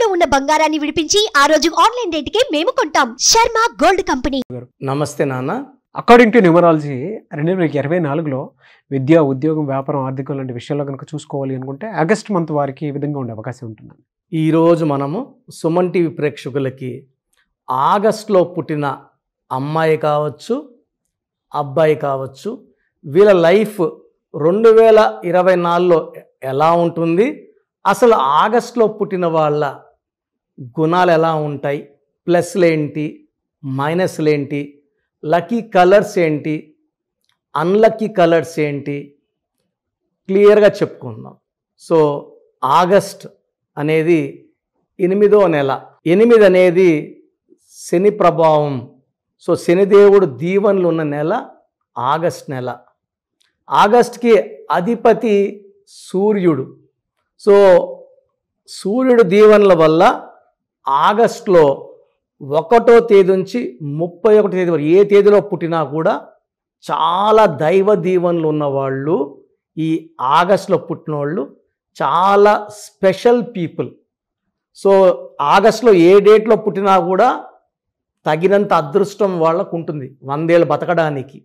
తాకట్టులో ఉన్న బంగారాన్ని విడిపించి ఆ రోజు ఆన్లైన్ రేటుకే మేము కొంటాం. Sharma gold company. నమస్తే నాన్న. అకార్డింగ్ టు న్యూమరాలజీ 2024లో విద్య, ఉద్యోగం, వ్యాపారం, ఆర్థికం లాంటి విషయాల్లో కనుక చూసుకోవాలి అనుకుంటే ఆగస్ట్ మంత్ వారికి ఈ విధంగా ఉండే అవకాశం ఉంటుంది. ఈరోజు మనము సుమన్ టీవీ ప్రేక్షకులకి ఆగస్టులో పుట్టిన అమ్మాయి కావచ్చు, అబ్బాయి కావచ్చు, వీళ్ళ లైఫ్ 2024లో ఎలా ఉంటుంది, అసలు ఆగస్టులో పుట్టిన వాళ్ళ గుణాలు ఎలా ఉంటాయి, ప్లస్లు ఏంటి, మైనస్లు ఏంటి, లక్కీ కలర్స్ ఏంటి, అన్లక్కీ కలర్స్ ఏంటి, క్లియర్గా చెప్పుకుందాం. సో ఆగస్ట్ అనేది 8వ నెల. 8 అనేది శని ప్రభావం. సో శనిదేవుడు దీవెనలు ఉన్న నెల ఆగస్ట్ నెల. ఆగస్ట్కి అధిపతి సూర్యుడు. సో సూర్యుడు దీవెనల వల్ల ఆగస్టులో 1వ తేదీ నుంచి 31వ తేదీ వరకు ఏ తేదీలో పుట్టినా కూడా చాలా దైవ దీవెనలు ఉన్నవాళ్ళు, ఈ ఆగస్టులో పుట్టిన వాళ్ళు చాలా స్పెషల్ పీపుల్. సో ఆగస్టులో ఏ డేట్లో పుట్టినా కూడా తగినంత అదృష్టం వాళ్ళకు ఉంటుంది 100 ఏళ్ళు బతకడానికి.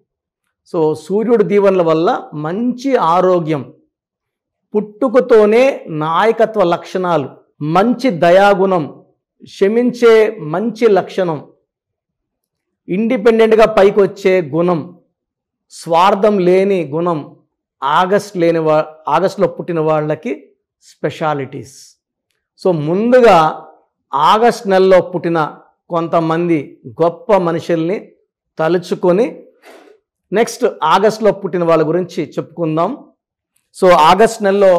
సో సూర్యుడి దీవెనల వల్ల మంచి ఆరోగ్యం, పుట్టుకతోనే నాయకత్వ లక్షణాలు, మంచి దయాగుణం, క్షమించే మంచి లక్షణం, ఇండిపెండెంట్గా పైకి వచ్చే గుణం, స్వార్థం లేని గుణం ఆగస్టులో పుట్టిన వాళ్ళకి స్పెషాలిటీస్. సో ముందుగా ఆగస్ట్ నెలలో పుట్టిన కొంతమంది గొప్ప మనుషుల్ని తలుచుకొని నెక్స్ట్ ఆగస్టులో పుట్టిన వాళ్ళ గురించి చెప్పుకుందాం. సో ఆగస్ట్ నెలలో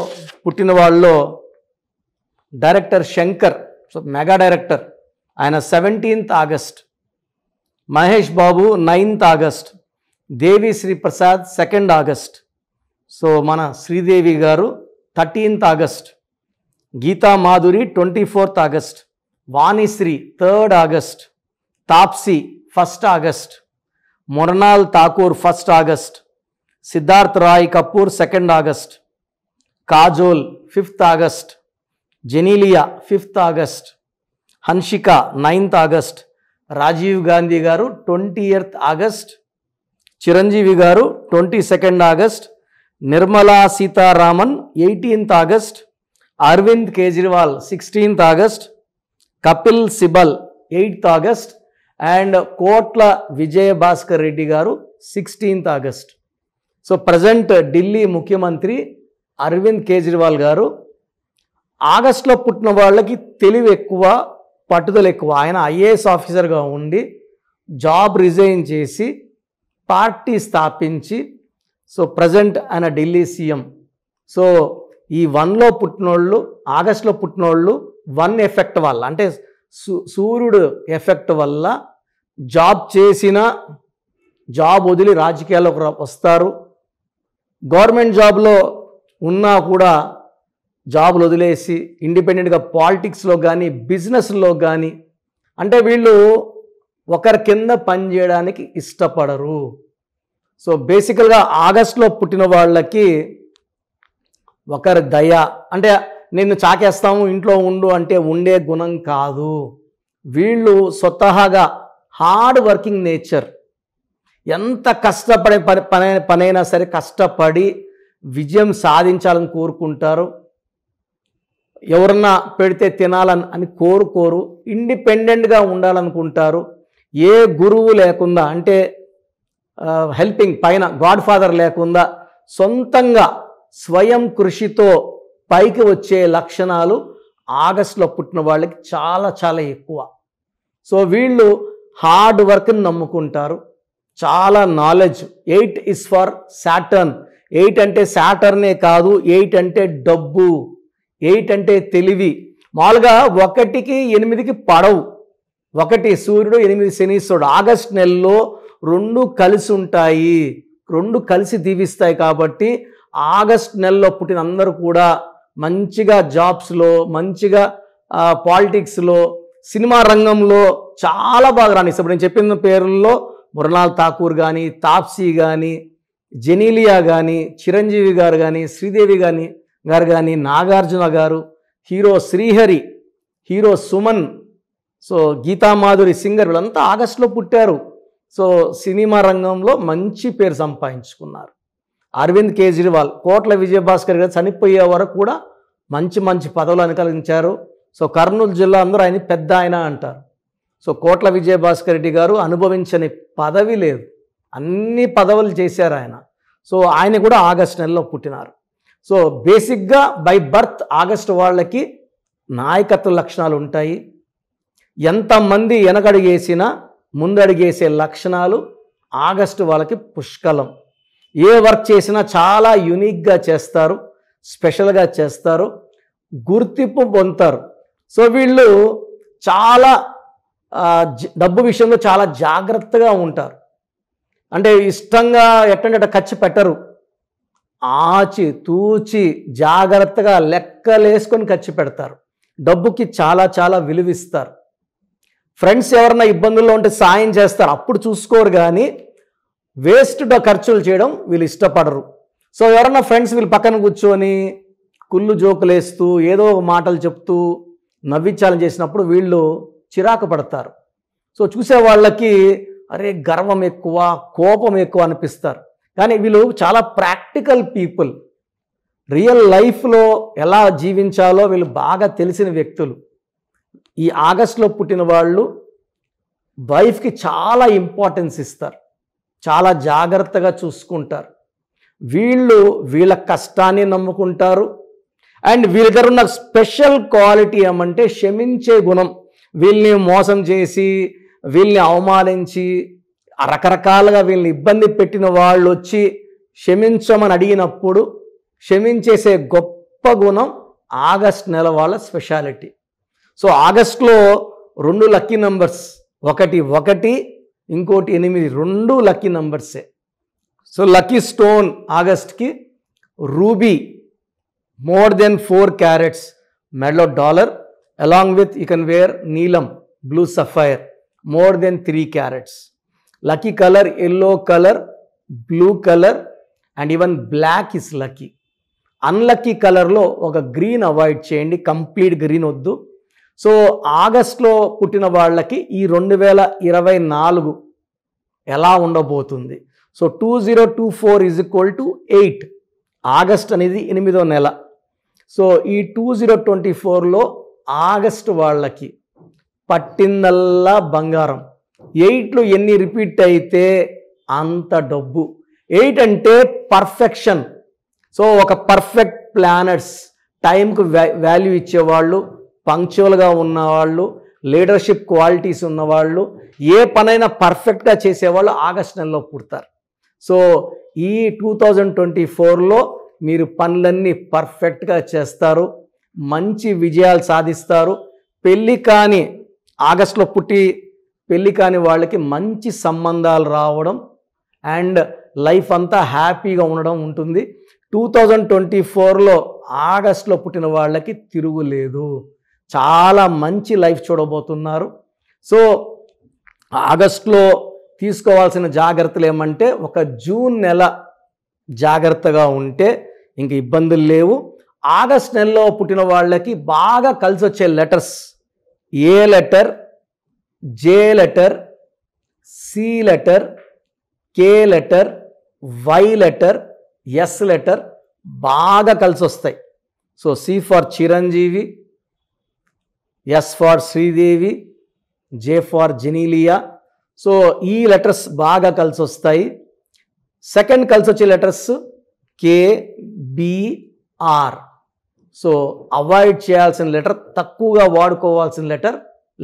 పుట్టిన వాళ్ళలో director Shankar, so mega director, ఆయన 17th August. Mahesh Babu 9th August. Devi Sri Prasad 2nd August. So మన Sridevi garu 13th August. Geetha Madhuri 24th August. Vanisri 3rd August. Taapsee 1st August. Mrunal Thakur 1st August. Siddharth Roy Kapur 2nd August. Kajol 5th August. Genelia 5th August. Hansika 9th August. Rajiv Gandhi garu 20th August. Chiranjeevi garu 22nd August. Nirmala Sitharaman 18th August. Arvind Kejriwal 16th August. Kapil Sibal 8th August. And కోట్ల విజయభాస్కర్ రెడ్డి గారు 16th August. So present Delhi ముఖ్యమంత్రి అరవింద్ కేజ్రీవాల్ గారు. ఆగస్టులో పుట్టిన వాళ్ళకి తెలివి ఎక్కువ, పట్టుదల ఎక్కువ. ఆయన ఐఏఎస్ ఆఫీసర్గా ఉండి జాబ్ రిజైన్ చేసి పార్టీ స్థాపించి, సో ప్రజెంట్ ఆయన ఢిల్లీ సీఎం. సో ఈ 1లో పుట్టినోళ్ళు, ఆగస్టులో పుట్టినోళ్ళు 1 ఎఫెక్ట్ వల్ల, అంటే సూర్యుడు ఎఫెక్ట్ వల్ల జాబ్ చేసిన, జాబ్ వదిలి రాజకీయాల్లోకి వస్తారు. గవర్నమెంట్ జాబ్లో ఉన్నా కూడా జాబులు వదిలేసి ఇండిపెండెంట్గా పాలిటిక్స్లో కానీ బిజినెస్లో కానీ, అంటే వీళ్ళు ఒకరి కింద పనిచేయడానికి ఇష్టపడరు. సో బేసికల్గా ఆగస్టులో పుట్టిన వాళ్ళకి ఒకరి దయ, అంటే నిన్ను చాకేస్తాము ఇంట్లో ఉండు అంటే ఉండే గుణం కాదు. వీళ్ళు స్వతహాగా హార్డ్ వర్కింగ్ నేచర్. ఎంత కష్టపడే పనైనా సరే కష్టపడి విజయం సాధించాలని కోరుకుంటారు. ఎవరన్నా పెడితే తినాలని కోరుకోరు. ఇండిపెండెంట్గా ఉండాలనుకుంటారు. ఏ గురువు లేకుండా, అంటే హెల్పింగ్ పైన గాడ్ ఫాదర్ లేకుండా సొంతంగా స్వయం కృషితో పైకి వచ్చే లక్షణాలు ఆగస్టులో పుట్టిన వాళ్ళకి చాలా చాలా ఎక్కువ. సో వీళ్ళు హార్డ్ వర్క్ని నమ్ముకుంటారు, చాలా నాలెడ్జ్. 8 is for Saturn. 8 అంటే సాటర్నే కాదు, 8 అంటే డబ్బు, 8 అంటే తెలివి. మామూలుగా 1కి 8కి పడవు. 1 సూర్యుడు, 8 శనీశ్వరుడు. ఆగస్ట్ నెలలో 2 కలిసి ఉంటాయి, 2 కలిసి దీవిస్తాయి. కాబట్టి ఆగస్ట్ నెలలో పుట్టిన అందరూ కూడా మంచిగా జాబ్స్లో, మంచిగా పాలిటిక్స్లో, సినిమా రంగంలో చాలా బాగా రాణిస్తారు. ఇప్పుడు నేను చెప్పిన పేర్లలో మృణాల్ ఠాకూర్ కానీ, తాప్సీ కానీ, జెనీలియా కానీ, చిరంజీవి గారు కానీ, శ్రీదేవి గారు కానీ, నాగార్జున గారు, hero Srihari, hero Suman, so Geetha Madhuri singer, వీళ్ళంతా ఆగస్టులో పుట్టారు. సో సినిమా రంగంలో మంచి పేరు సంపాదించుకున్నారు. అరవింద్ కేజ్రీవాల్, కోట్ల విజయభాస్కర్ గారు చనిపోయే వరకు కూడా మంచి మంచి పదవులు అనుకరించారు. సో కర్నూలు జిల్లా అందరూ ఆయన పెద్ద ఆయన అంటారు. సో కోట్ల విజయభాస్కర్ రెడ్డి గారు అనుభవించని పదవి లేదు, అన్ని పదవులు చేశారు ఆయన. సో ఆయన కూడా ఆగస్టు నెలలో పుట్టినారు. సో బేసిక్గా బై బర్త్ ఆగస్టు వాళ్ళకి నాయకత్వ లక్షణాలు ఉంటాయి. ఎంతమంది వెనకడుగేసినా ముందడుగేసే లక్షణాలు ఆగస్టు వాళ్ళకి పుష్కలం. ఏ వర్క్ చేసినా చాలా యూనిక్గా చేస్తారు, స్పెషల్గా చేస్తారు, గుర్తింపు పొందుతారు. సో వీళ్ళు చాలా డబ్బు విషయంలో చాలా జాగ్రత్తగా ఉంటారు. అంటే ఇష్టంగా ఎట్టంటే ఖర్చు పెట్టరు, ఆచి తూచి జాగ్రత్తగా లెక్కలేసుకొని ఖర్చు పెడతారు. డబ్బుకి చాలా చాలా విలువిస్తారు. ఫ్రెండ్స్ ఎవరన్నా ఇబ్బందుల్లో ఉంటే సాయం చేస్తారు, అప్పుడు చూసుకోరు. కానీ వేస్ట్ ఖర్చులు చేయడం వీళ్ళు ఇష్టపడరు. సో ఎవరన్నా ఫ్రెండ్స్ వీళ్ళు పక్కన కూర్చొని కుళ్ళు జోకులు వేస్తూ ఏదో మాటలు చెప్తూ నవ్వించాలని చేసినప్పుడు వీళ్ళు చిరాకు పడతారు. సో చూసే వాళ్ళకి అరే గర్వం ఎక్కువ, కోపం ఎక్కువ అనిపిస్తారు. కానీ వీళ్ళు చాలా ప్రాక్టికల్ పీపుల్. రియల్ లైఫ్లో ఎలా జీవించాలో వీళ్ళు బాగా తెలిసిన వ్యక్తులు. ఈ ఆగస్టులో పుట్టిన వాళ్ళు వైఫ్కి చాలా ఇంపార్టెన్స్ ఇస్తారు, చాలా జాగ్రత్తగా చూసుకుంటారు. వీళ్ళు వీళ్ళ కష్టాన్ని నమ్ముకుంటారు. అండ్ వీళ్ళ దగ్గర ఉన్న స్పెషల్ క్వాలిటీ ఏమంటే క్షమించే గుణం. వీళ్ళని మోసం చేసి, వీళ్ళని అవమానించి, రకరకాలుగా వీళ్ళని ఇబ్బంది పెట్టిన వాళ్ళు వచ్చి క్షమించమని అడిగినప్పుడు క్షమించేసే గొప్ప గుణం ఆగస్ట్ నెల వాళ్ళ స్పెషాలిటీ. సో ఆగస్టులో 2 లక్కీ నంబర్స్, ఒకటి 1, ఇంకోటి 8, 2 లక్కీ నంబర్సే. సో లక్కీ స్టోన్ ఆగస్ట్కి రూబీ, more than 4 carats, మెడలో dollar, along with you can wear నీలం, blue sapphire, more than 3 carats. Lucky colour yellow colour, blue colour and even black is lucky. Unlucky కలర్లో ఒక green avoid చేయండి, complete green వద్దు. So ఆగస్ట్లో పుట్టిన వాళ్ళకి ఈ 2024 ఎలా ఉండబోతుంది? సో 2024 = 8. ఆగస్ట్ అనేది 8వ నెల. సో ఈ 2024లో ఆగస్టు వాళ్ళకి పట్టిందల్లా బంగారం. 8లో ఎన్ని రిపీట్ అయితే అంత డబ్బు. 8 అంటే పర్ఫెక్షన్. సో ఒక పర్ఫెక్ట్ ప్లానర్స్, టైంకు వాల్యూ ఇచ్చేవాళ్ళు, పంక్చువల్గా ఉన్నవాళ్ళు, లీడర్షిప్ క్వాలిటీస్ ఉన్నవాళ్ళు, ఏ పనైనా పర్ఫెక్ట్గా చేసేవాళ్ళు ఆగస్ట్ నెలలో పుడతారు. సో ఈ 2024లో మీరు పనులన్నీ పర్ఫెక్ట్గా చేస్తారు, మంచి విజయాలు సాధిస్తారు. పెళ్ళి కాని ఆగస్టులో పుట్టి పెళ్ళి కాని వాళ్ళకి మంచి సంబంధాలు రావడం అండ్ లైఫ్ అంతా హ్యాపీగా ఉండడం ఉంటుంది. 2024లో ఆగస్టులో పుట్టిన వాళ్ళకి తిరుగులేదు, చాలా మంచి లైఫ్ చూడబోతున్నారు. సో ఆగస్టులో తీసుకోవాల్సిన జాగ్రత్తలు ఏమంటే, ఒక జూన్ నెల జాగ్రత్తగా ఉంటే ఇంక ఇబ్బందులు లేవు. ఆగస్ట్ నెలలో పుట్టిన వాళ్ళకి బాగా కలిసి వచ్చే letters A letter, J letter, C letter, K letter, Y letter, S letter బాగా కలిసి వస్తాయి. So C for Chiranjeevi, S for Sridevi, J for Genelia. So ఈ లెటర్స్ బాగా కలిసి వస్తాయి. సెకండ్ కలిసి వచ్చే letters K, B, R. So avoid చేయాల్సిన లెటర్, తక్కువగా వాడుకోవాల్సిన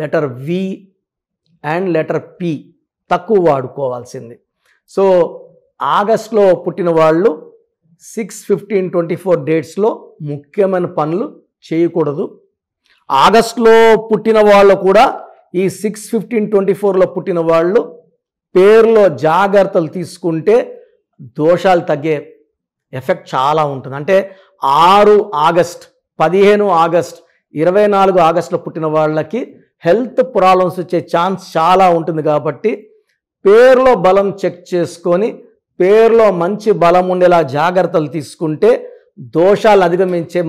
letter V and letter P తక్కువ వాడుకోవాల్సింది. సో ఆగస్టులో పుట్టిన వాళ్ళు 6/15/24 డేట్స్లో ముఖ్యమైన పనులు చేయకూడదు. ఆగస్టులో పుట్టిన వాళ్ళు కూడా ఈ 6/15/24లో పుట్టిన వాళ్ళు పేరులో జాగ్రత్తలు తీసుకుంటే దోషాలు తగ్గే ఎఫెక్ట్ చాలా ఉంటుంది. అంటే 6 ఆగస్ట్, 15 ఆగస్ట్, 24 ఆగస్టులో పుట్టిన వాళ్ళకి హెల్త్ ప్రాబ్లమ్స్ వచ్చే ఛాన్స్ చాలా ఉంటుంది. కాబట్టి పేరులో బలం చెక్ చేసుకొని పేరులో మంచి బలం ఉండేలా జాగ్రత్తలు తీసుకుంటే దోషాలు అధిగమించే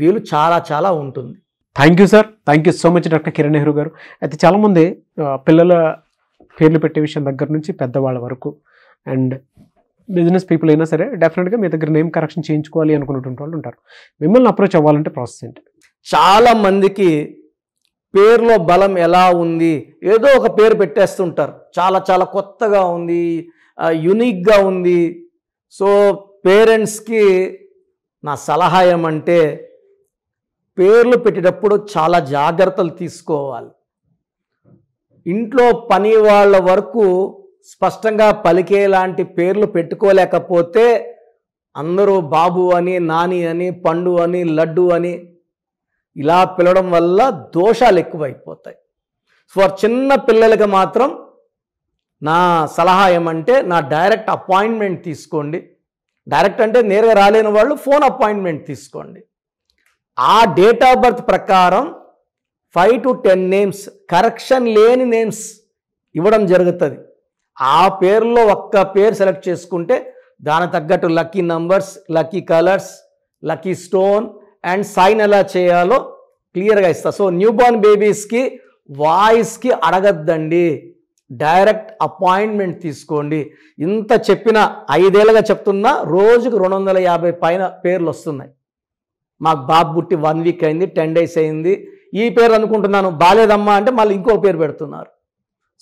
వీలు చాలా చాలా ఉంటుంది. Thank you sir, thank you so much doctor Kiran Nehru గారు. అయితే చాలామంది పిల్లల పేర్లు పెట్టే విషయం దగ్గర నుంచి పెద్దవాళ్ళ వరకు అండ్ బిజినెస్ పీపుల్ అయినా సరే డెఫినెట్గా మీ దగ్గర నేమ్ కరెక్షన్ చేయించుకోవాలి అనుకున్నటువంటి వాళ్ళు ఉంటారు. మిమ్మల్ని అప్రోచ్ అవ్వాలంటే ప్రాసెస్ ఏంటి? చాలా మందికి పేరులో బలం ఎలా ఉంది, ఏదో ఒక పేరు పెట్టేస్తుంటారు. చాలా చాలా కొత్తగా ఉంది, యునిక్గా ఉంది. సో పేరెంట్స్కి నా సలహా ఏమంటే పేర్లు పెట్టేటప్పుడు చాలా జాగ్రత్తలు తీసుకోవాలి. ఇంట్లో పని వాళ్ళ వరకు స్పష్టంగా పలికేలాంటి పేర్లు పెట్టుకోలేకపోతే అందరూ బాబు అని, నాని అని, పండు అని, లడ్డు అని ఇలా పిలవడం వల్ల దోషాలు ఎక్కువైపోతాయి. ఫర్ చిన్న పిల్లలకి మాత్రం నా సలహా ఏమంటే నా డైరెక్ట్ అపాయింట్మెంట్ తీసుకోండి. డైరెక్ట్ అంటే నేరుగా రాలేని వాళ్ళు ఫోన్ అపాయింట్మెంట్ తీసుకోండి. ఆ డేట్ ఆఫ్ బర్త్ ప్రకారం 5 to 10 నేమ్స్, కరెక్షన్ లేని నేమ్స్ ఇవ్వడం జరుగుతుంది. ఆ పేరులో ఒక్క పేరు సెలెక్ట్ చేసుకుంటే దాని తగ్గట్టు lucky numbers, lucky colours, lucky stone and sign ఎలా చేయాలో క్లియర్గా ఇస్తా. సో న్యూ బోర్న్ బేబీస్కి వాయిస్కి అడగద్దండి, డైరెక్ట్ అపాయింట్మెంట్ తీసుకోండి. ఇంత చెప్పిన 5 ఏళ్ళుగా చెప్తున్నా రోజుకు 250 పైన పేర్లు వస్తున్నాయి. మాకు బాబు పుట్టి 1 వీక్ అయింది, 10 days అయింది, ఈ పేరు అనుకుంటున్నాను, బాలేదమ్మా అంటే మళ్ళీ ఇంకో పేరు పెడుతున్నారు.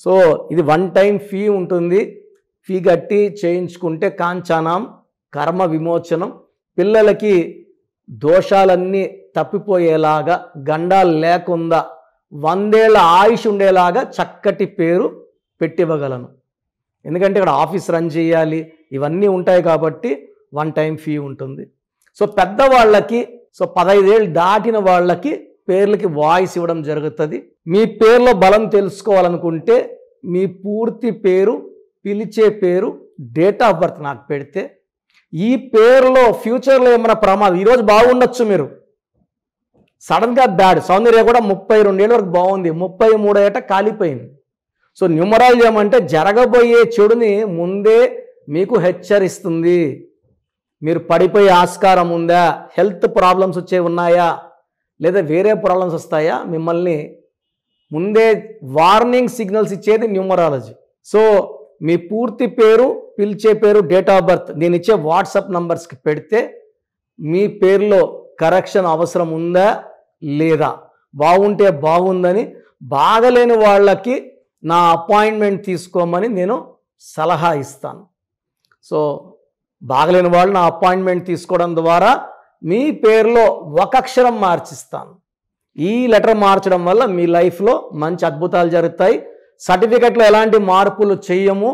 సో ఇది 1 time ఫీ ఉంటుంది. ఫీ కట్టి చేయించుకుంటే కాంచానాం కర్మ విమోచనం. పిల్లలకి దోషాలన్నీ తప్పిపోయేలాగా, గండాలు లేకుండా 100 ఏళ్ల ఆయుష్ ఉండేలాగా చక్కటి పేరు పెట్టివ్వగలను. ఎందుకంటే ఇక్కడ ఆఫీస్ రన్ చేయాలి, ఇవన్నీ ఉంటాయి కాబట్టి 1 time ఫీ ఉంటుంది. సో పెద్దవాళ్ళకి, సో 15 ఏళ్ళు దాటిన వాళ్ళకి పేర్లకి వాయిస్ ఇవ్వడం జరుగుతుంది. మీ పేర్లో బలం తెలుసుకోవాలనుకుంటే మీ పూర్తి పేరు, పిలిచే పేరు, డేట్ ఆఫ్ బర్త్ నాకు పెడితే ఈ పేరులో ఫ్యూచర్లో ఏమైనా ప్రమాదం, ఈరోజు బాగుండొచ్చు, మీరు సడన్గా బ్యాడ్, సౌందర్య కూడా 32 ఏళ్ళ వరకు బాగుంది, 33 ఏట కాలిపోయింది. సో న్యూమరాలజీ ఏమంటే జరగబోయే చెడుని ముందే మీకు హెచ్చరిస్తుంది. మీరు పడిపోయే ఆస్కారం ఉందా, హెల్త్ ప్రాబ్లమ్స్ ఉన్నాయా, లేదా వేరే ప్రాబ్లమ్స్ వస్తాయా, మిమ్మల్ని ముందే వార్నింగ్ సిగ్నల్స్ ఇచ్చేది న్యూమరాలజీ. సో మీ పూర్తి పేరు, పిలిచే పేరు, డేట్ ఆఫ్ బర్త్ నేను ఇచ్చే వాట్సాప్ నంబర్స్కి పెడితే మీ పేరులో కరెక్షన్ అవసరం ఉందా లేదా, బాగుంటే బాగుందని, బాగలేని వాళ్ళకి నా అపాయింట్మెంట్ తీసుకోమని నేను సలహా ఇస్తాను. సో బాగలేని వాళ్ళు నా అపాయింట్మెంట్ తీసుకోవడం ద్వారా మీ పేరులో ఒక అక్షరం మార్చిస్తాను. ఈ లెటర్ మార్చడం వల్ల మీ లైఫ్లో మంచి అద్భుతాలు జరుగుతాయి. సర్టిఫికెట్లో ఎలాంటి మార్పులు చెయ్యము.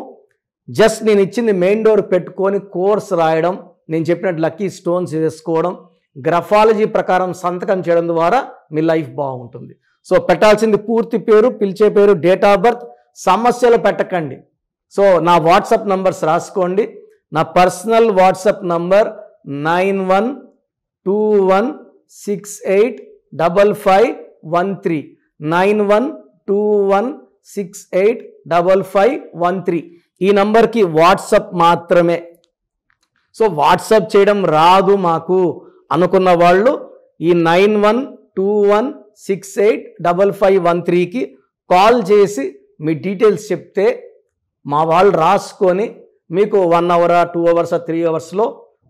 జస్ట్ నేను ఇచ్చింది మెయిన్ డోర్ పెట్టుకొని కోర్స్ రాయడం, నేను చెప్పినట్టు లక్కీ స్టోన్స్ వేసుకోవడం, గ్రఫాలజీ ప్రకారం సంతకం చేయడం ద్వారా మీ లైఫ్ బాగుంటుంది. సో పెట్టాల్సింది పూర్తి పేరు, పిలిచే పేరు, డేట్ ఆఫ్ బర్త్. సమస్యలు పెట్టకండి. సో నా వాట్సాప్ నంబర్స్ రాసుకోండి. నా పర్సనల్ వాట్సాప్ నంబర్ 9121685513 9121685513. ఈ నంబర్కి వాట్సాప్ మాత్రమే. సో వాట్సాప్ చేయడం రాదు మాకు అనుకున్న వాళ్ళు ఈ 9121685513కి కాల్ చేసి మీ డీటెయిల్స్ చెప్తే మా వాళ్ళు రాసుకొని మీకు 1 hour, 2 hours, 3 hours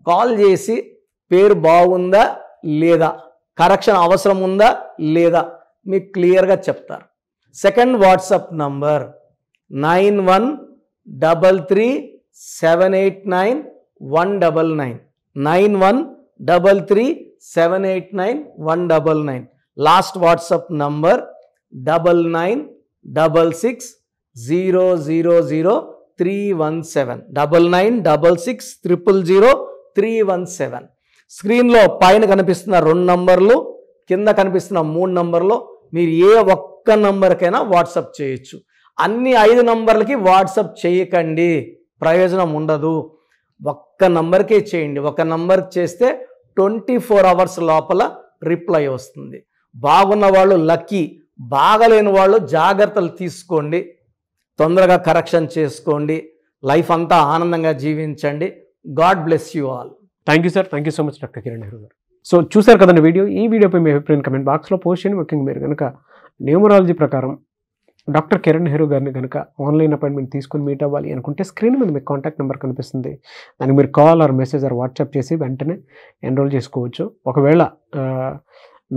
కాల్ చేసి పేరు బాగుందా లేదా, కరెక్షన్ అవసరం ఉందా లేదా మీకు క్లియర్గా చెప్తారు. Second WhatsApp number 9133789199 9133789199. Last WhatsApp number 9966000317 9966000317. స్క్రీన్లో పైన కనిపిస్తున్న 2 నంబర్లు, కింద కనిపిస్తున్న 3 నంబర్లు మీరు ఏ ఒక్క నంబర్కైనా వాట్సాప్ చేయొచ్చు. అన్ని 5 నంబర్లకి వాట్సాప్ చేయకండి, ప్రయోజనం ఉండదు. ఒక్క నంబర్కే చేయండి. ఒక నంబర్కి చేస్తే 24 hours లోపల రిప్లై వస్తుంది. బాగున్న వాళ్ళు లక్కీ, బాగలేని వాళ్ళు జాగ్రత్తలు తీసుకోండి, తొందరగా కరెక్షన్ చేసుకోండి, లైఫ్ అంతా ఆనందంగా జీవించండి. God bless you all. Thank you sir, thank you so much doctor Kiran Nehru గారు. సో చూసారు కదండి వీడియో. ఈ వీడియోపై మీ అభిప్రాయం కమెంట్ బాక్స్లో పోస్ట్ చేయండి. ముఖ్యంగా మీరు కనుక న్యూమరాలజీ ప్రకారం డాక్టర్ కిరణ్ నెహ్రూ గారిని కనుక ఆన్లైన్ అపాయింట్మెంట్ తీసుకుని మీట్ అవ్వాలి అనుకుంటే స్క్రీన్ మీద మీకు కాంటాక్ట్ నెంబర్ కనిపిస్తుంది. దానికి మీరు call or message or WhatsApp చేసి వెంటనే ఎన్రోల్ చేసుకోవచ్చు. ఒకవేళ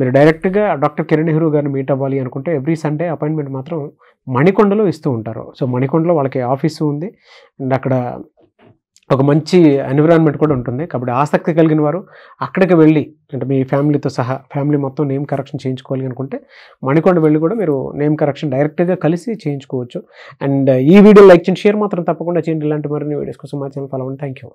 మీరు డైరెక్ట్గా డాక్టర్ కిరణ్ నెహ్రూ గారిని మీట్ అవ్వాలి అనుకుంటే ఎవ్రీ సండే అపాయింట్మెంట్ మాత్రం మణికొండలో ఇస్తూ ఉంటారు. సో మణికొండలో వాళ్ళకి ఆఫీసు ఉంది అండ్ అక్కడ ఒక మంచి ఎన్విరాన్మెంట్ కూడా ఉంటుంది. కాబట్టి ఆసక్తి కలిగిన వారు అక్కడికి వెళ్ళి, అంటే మీ ఫ్యామిలీతో సహా ఫ్యామిలీ మొత్తం నేమ్ కరెక్షన్ చేయించుకోవాలి అనుకుంటే మణికొండ వెళ్ళి కూడా మీరు నేమ్ కరెక్షన్ డైరెక్ట్గా కలిసి చేయించుకోవచ్చు. అండ్ ఈ వీడియో లైక్ చేయండి, షేర్ మాత్రం తప్పకుండా చేయండి. ఇలాంటి మరిన్ని వీడియోస్ కోసం మా ఛానల్ ఫాలో అవ్వండి. Thank you.